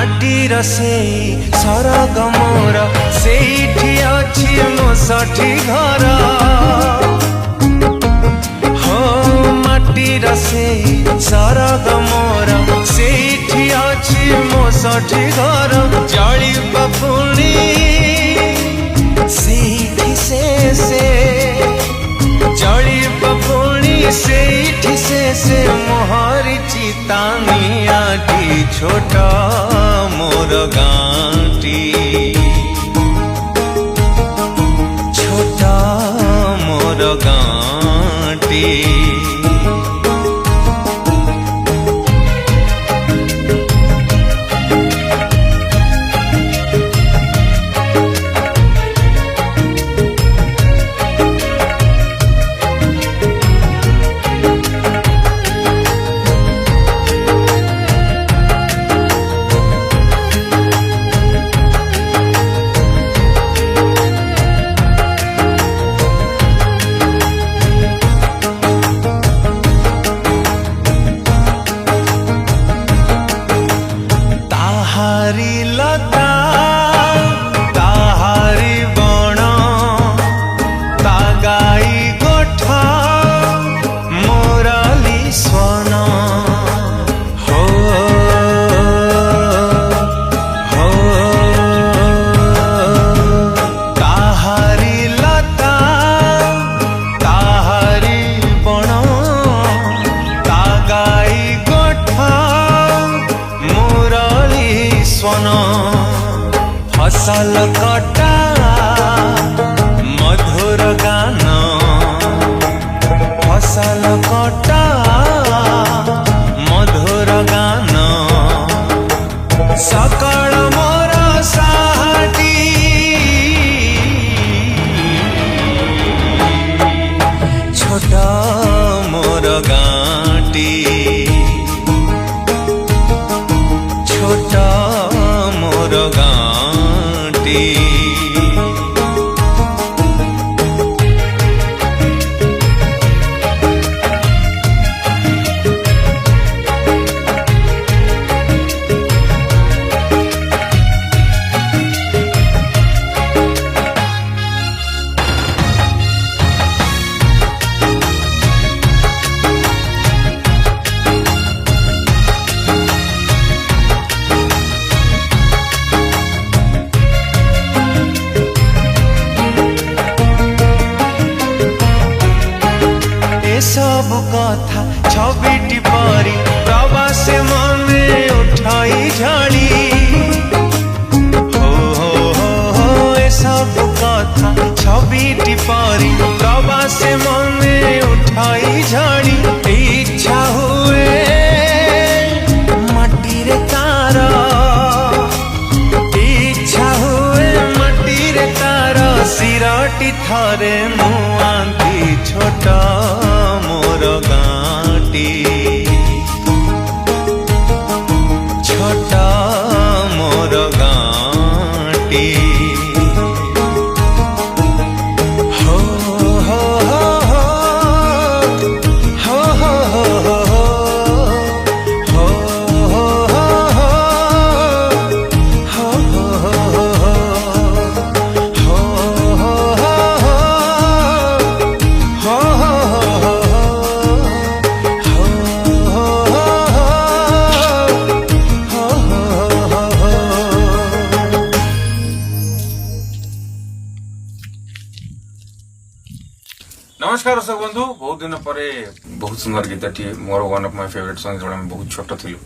माटीर से सरग मोर सेठी अछि मो साठी घर हो माटीर से सरग मोर सेठी अछि मो साठी घर जली पुणी सेठी से जली पुणी सेठी से मोहरी चितानिया छोट मोर गाँटी छोट मोर गाँटी ताहारी लता ताहारी बण तागाई गोठा मोराली स्वन हो हो ताहारी लता ताहारी बण तागाई गोठा मोराली स्वन फसल कटा मधुर गान फसल कटा मधुर गान सकल मोर साहाटी छोट मोर गाँटी छोट मोर गाँटी सब कथा छबिटी परी प्रवास मने उठाई झाड़ी हो हो हो ए सब कथा छबिटी परी प्रवास मने उठाई झाड़ी इच्छा हुए माटी रे तार इच्छा हुए माटी रे तार सिरटी थरे मुआंती छोट मोर गाँटी छोट मोर गाँटी हो हो हो हो हो हो हो नमस्कार दर्शक बंधु बहुत दिन पर बहुत सुंदर गीत T more one of my favourite song जो बहुत छोट थिलु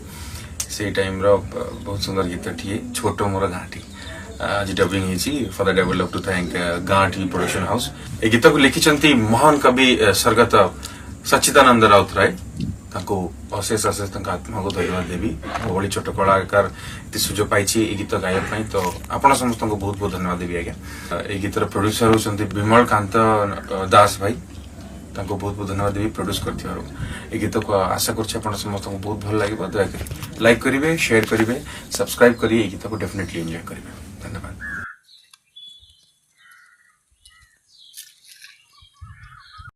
से टाइम रो बहुत सुंदर गीत टी छोट मोर गाँटी आज डबिंग हिची for the develop to thank गाँटी प्रोडक्शन हाउस ए गीत को लिखिचंती महान कवि स्वर्गत सच्चिदानंद राउतराय ताको अशेष अशेष आत्मा को धन्यवाद देवी भली छोट कलाकार सुजोग पाई गीत गायब तो आपण समस्त को बहुत बहुत धन्यवाद देवी आज्ञा ए गीतर प्रोड्यूसर होती विमल कांत दास भाई ताको बहुत बहुत धन्यवाद देवी प्रोड्यूस कर गीत को आशा कर समस्त को बहुत भल लगे दयाकोरी लाइक करेंगे शेयर करेंगे सब्सक्राइब करेंगे गीत को डेफिनेटली एंजॉय करेंगे धन्यवाद।